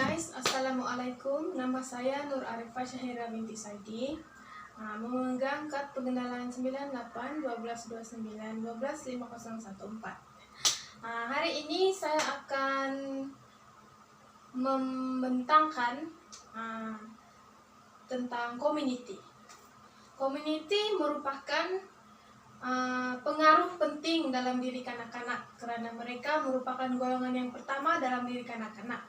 guys, Assalamualaikum. Nama saya Nur Arifah Syahira binti Saidi. Memegang kad pengenalan 981229 Hari ini saya akan membentangkan tentang community. Community merupakan pengaruh penting dalam diri kanak-kanak karena mereka merupakan golongan yang pertama dalam diri kanak-kanak.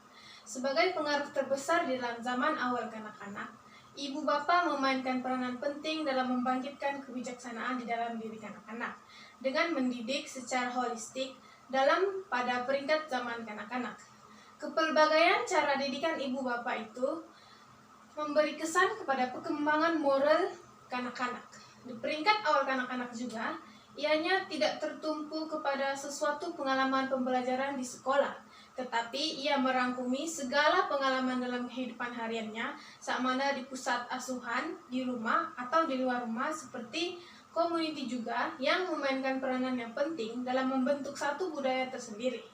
Sebagai pengaruh terbesar di dalam zaman awal kanak-kanak, ibu bapa memainkan peranan penting dalam membangkitkan kebijaksanaan di dalam diri kanak-kanak dengan mendidik secara holistik pada peringkat zaman kanak-kanak. Kepelbagaian cara didikan ibu bapa itu memberi kesan kepada perkembangan moral kanak-kanak. Di peringkat awal kanak-kanak juga, ianya tidak tertumpu kepada sesuatu pengalaman pembelajaran di sekolah, tetapi ia merangkumi segala pengalaman dalam kehidupan hariannya, sama di pusat asuhan, di rumah, atau di luar rumah, seperti community juga yang memainkan peranan yang penting dalam membentuk satu budaya tersendiri.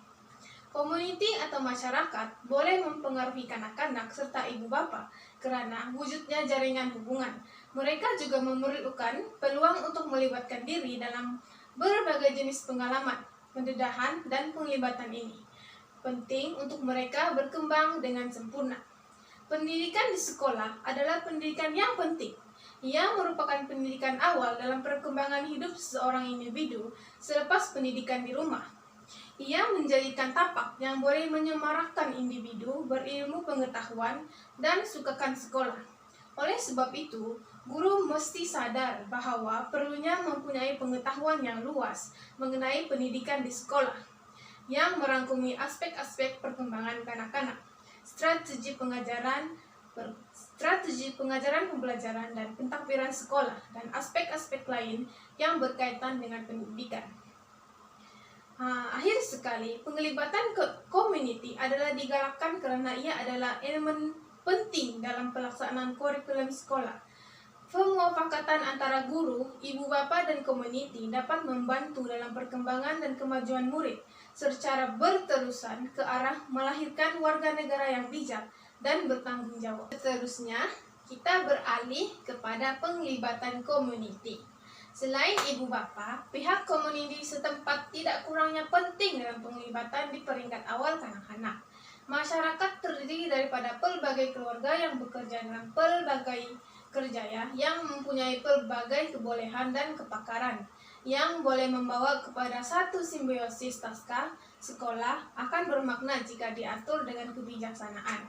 Community atau masyarakat boleh mempengaruhi kanak-kanak serta ibu bapa karena wujudnya jaringan hubungan. Mereka juga memerlukan peluang untuk melibatkan diri dalam berbagai jenis pengalaman, pendedahan, dan penglibatan ini penting untuk mereka berkembang dengan sempurna. Pendidikan di sekolah adalah pendidikan yang penting. Ia merupakan pendidikan awal dalam perkembangan hidup seorang individu selepas pendidikan di rumah. Ia menjadikan tapak yang boleh menyemarakkan individu berilmu pengetahuan dan sukakan sekolah. Oleh sebab itu, guru mesti sadar bahwa perlunya mempunyai pengetahuan yang luas mengenai pendidikan di sekolah yang merangkumi aspek-aspek perkembangan kanak-kanak, strategi pengajaran pembelajaran dan pentakbiran sekolah, dan aspek-aspek lain yang berkaitan dengan pendidikan. Akhir sekali, penglibatan community adalah digalakkan karena ia adalah elemen penting dalam pelaksanaan kurikulum sekolah. Pemufakatan antara guru, ibu bapa, dan community dapat membantu dalam perkembangan dan kemajuan murid secara berterusan ke arah melahirkan warga negara yang bijak dan bertanggung jawab. Seterusnya, kita beralih kepada penglibatan community. Selain ibu bapa, pihak community setempat tidak kurangnya penting dalam penglibatan di peringkat awal kanak-kanak. Masyarakat terdiri daripada pelbagai keluarga yang bekerja dengan pelbagai kerjaya yang mempunyai pelbagai kebolehan dan kepakaran yang boleh membawa kepada satu simbiosis pasca sekolah akan bermakna jika diatur dengan kebijaksanaan.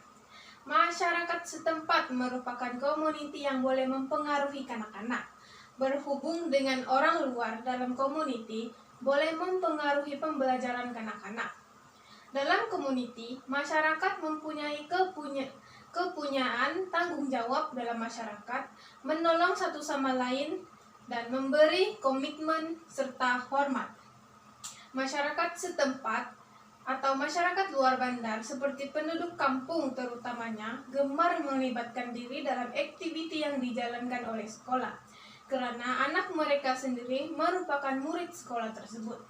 Masyarakat setempat merupakan community yang boleh mempengaruhi kanak-kanak. Berhubung dengan orang luar dalam community boleh mempengaruhi pembelajaran kanak-kanak. Dalam community, masyarakat mempunyai kepunyaan tanggung jawab dalam masyarakat, menolong satu sama lain, dan memberi komitmen serta hormat. Masyarakat setempat atau masyarakat luar bandar seperti penduduk kampung terutamanya gemar melibatkan diri dalam aktiviti yang dijalankan oleh sekolah, karena anak mereka sendiri merupakan murid sekolah tersebut.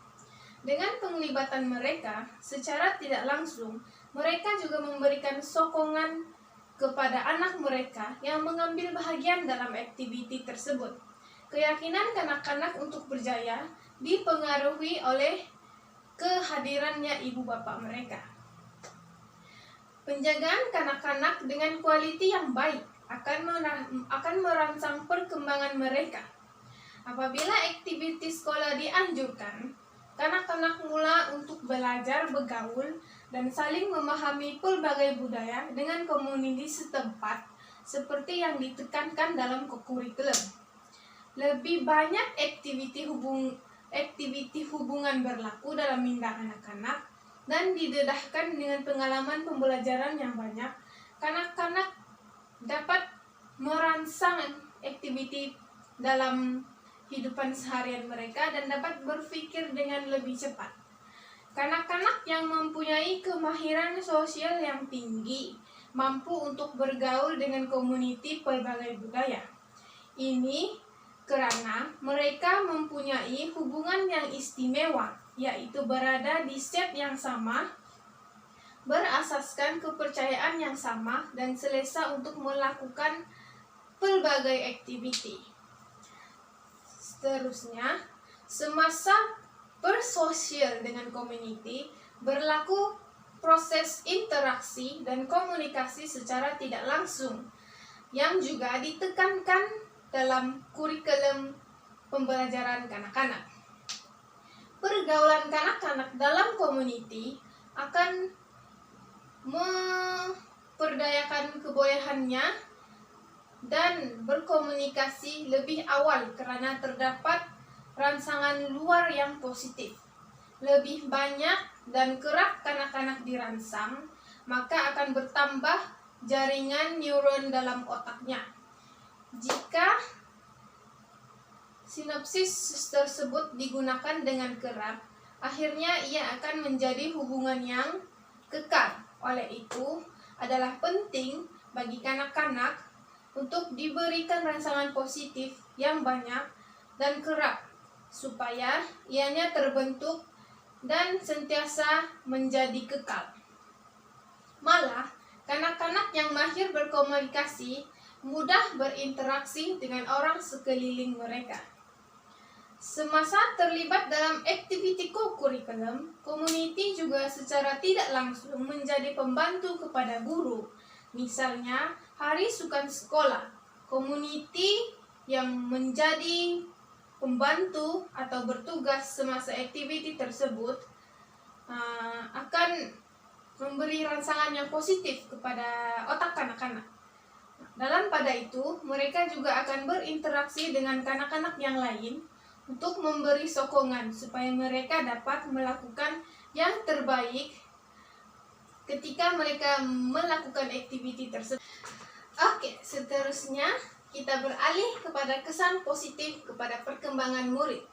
Dengan penglibatan mereka, secara tidak langsung, mereka juga memberikan sokongan kepada anak mereka yang mengambil bahagian dalam aktiviti tersebut. Keyakinan kanak-kanak untuk berjaya dipengaruhi oleh kehadirannya ibu bapa mereka. Penjagaan kanak-kanak dengan kualiti yang baik akan merangsang perkembangan mereka. Apabila aktiviti sekolah dianjurkan, kanak-kanak mula untuk belajar bergaul dan saling memahami pelbagai budaya dengan komuniti setempat seperti yang ditekankan dalam kurikulum. Lebih banyak aktiviti hubungan berlaku dalam minda anak-kanak dan didedahkan dengan pengalaman pembelajaran yang banyak. Kanak-kanak dapat merangsang aktiviti dalam kehidupan seharian mereka dan dapat berpikir dengan lebih cepat. Kanak-kanak yang mempunyai kemahiran sosial yang tinggi mampu untuk bergaul dengan komuniti pelbagai budaya. Ini karena mereka mempunyai hubungan yang istimewa, yaitu berada di set yang sama, berasaskan kepercayaan yang sama dan selesa untuk melakukan pelbagai aktiviti. Seterusnya, semasa bersosial dengan community, berlaku proses interaksi dan komunikasi secara tidak langsung yang juga ditekankan dalam kurikulum pembelajaran kanak-kanak. Pergaulan kanak-kanak dalam community akan memperdayakan kebolehannya dan berkomunikasi lebih awal karena terdapat rangsangan luar yang positif. Lebih banyak dan kerap kanak-kanak dirangsang, maka akan bertambah jaringan neuron dalam otaknya. Jika sinapsis tersebut digunakan dengan kerap, akhirnya ia akan menjadi hubungan yang kekal. Oleh itu, adalah penting bagi kanak-kanak untuk diberikan rangsangan positif yang banyak dan kerap, supaya ianya terbentuk dan sentiasa menjadi kekal. Malah, kanak-kanak yang mahir berkomunikasi mudah berinteraksi dengan orang sekeliling mereka. Semasa terlibat dalam aktiviti co-curriculum, community juga secara tidak langsung menjadi pembantu kepada guru. Misalnya, hari sukan sekolah, community yang menjadi pembantu atau bertugas semasa aktiviti tersebut akan memberi rangsangan yang positif kepada otak kanak-kanak. Dalam pada itu, mereka juga akan berinteraksi dengan kanak-kanak yang lain untuk memberi sokongan supaya mereka dapat melakukan yang terbaik ketika mereka melakukan aktiviti tersebut. Oke, seterusnya kita beralih kepada kesan positif kepada perkembangan murid.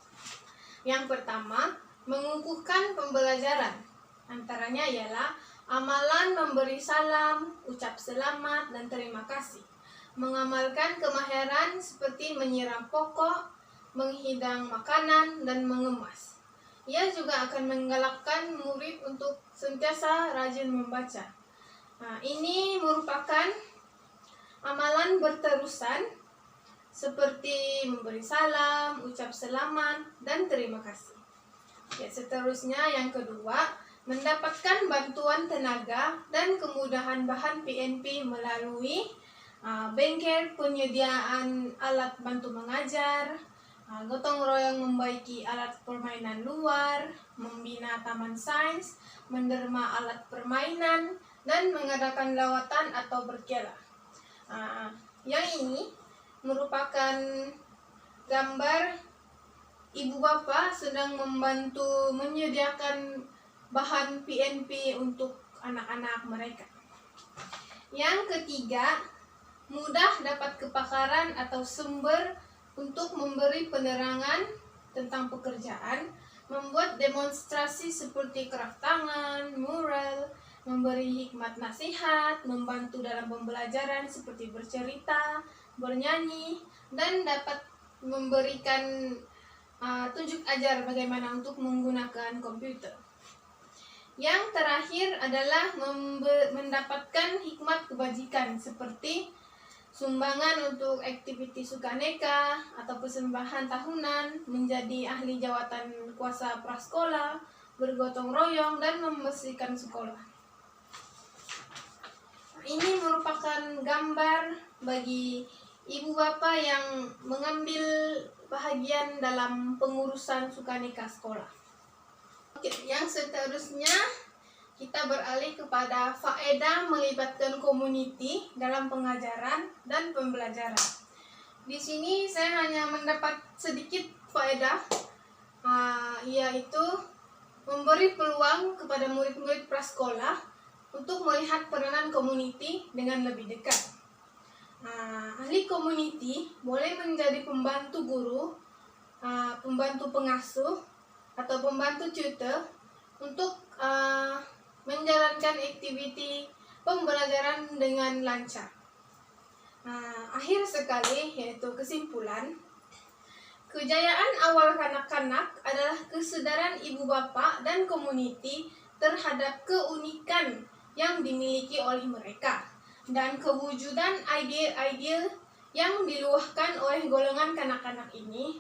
Yang pertama, mengukuhkan pembelajaran. Antaranya ialah amalan memberi salam, ucap selamat, dan terima kasih. Mengamalkan kemahiran seperti menyiram pokok, menghidang makanan, dan mengemas. Ia juga akan menggalakkan murid untuk sentiasa rajin membaca. Ini merupakan amalan berterusan seperti memberi salam, ucap selamat, dan terima kasih. Seterusnya yang kedua, mendapatkan bantuan tenaga dan kemudahan bahan PNP melalui bengkel penyediaan alat bantu mengajar, gotong royong membaiki alat permainan luar, membina taman sains, menderma alat permainan, dan mengadakan lawatan atau berkela. Yang ini merupakan gambar ibu bapa sedang membantu menyediakan bahan PNP untuk anak-anak mereka. Yang ketiga, mudah dapat kepakaran atau sumber untuk memberi penerangan tentang pekerjaan, membuat demonstrasi seperti kraft tangan, mural, memberi hikmat nasihat, membantu dalam pembelajaran seperti bercerita, bernyanyi, dan dapat memberikan tunjuk ajar bagaimana untuk menggunakan komputer. Yang terakhir adalah mendapatkan hikmat kebajikan seperti sumbangan untuk aktiviti sukaneka atau persembahan tahunan, menjadi ahli jawatan kuasa prasekolah, bergotong royong, dan membersihkan sekolah. Ini merupakan gambar bagi ibu bapa yang mengambil bahagian dalam pengurusan sukaneka sekolah. Oke, yang seterusnya kita beralih kepada faedah melibatkan community dalam pengajaran dan pembelajaran. Di sini saya hanya mendapat sedikit faedah, yaitu memberi peluang kepada murid-murid prasekolah untuk melihat peranan community dengan lebih dekat. Ahli community boleh menjadi pembantu guru, pembantu pengasuh, atau pembantu tutor untuk menjalankan aktiviti pembelajaran dengan lancar. Akhir sekali, yaitu kesimpulan, kejayaan awal kanak-kanak adalah kesadaran ibu bapa dan community terhadap keunikan yang dimiliki oleh mereka, dan kewujudan ide-ide yang diluahkan oleh golongan kanak-kanak ini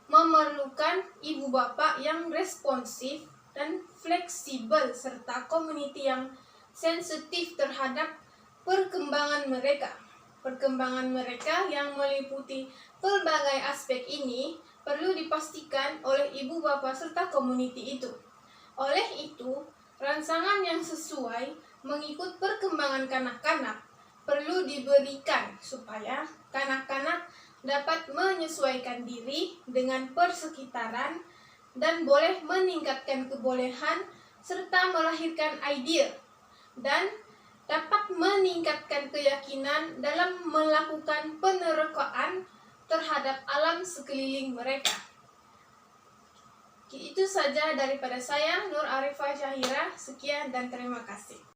memerlukan ibu bapak yang responsif dan fleksibel serta community yang sensitif terhadap perkembangan mereka. Perkembangan mereka yang meliputi pelbagai aspek ini perlu dipastikan oleh ibu bapak serta community itu. Oleh itu, rangsangan yang sesuai mengikut perkembangan kanak-kanak perlu diberikan supaya kanak-kanak dapat menyesuaikan diri dengan persekitaran dan boleh meningkatkan kebolehan serta melahirkan ide dan dapat meningkatkan keyakinan dalam melakukan penerokaan terhadap alam sekeliling mereka. Itu saja daripada saya, Nur Arifah Syahira. Sekian dan terima kasih.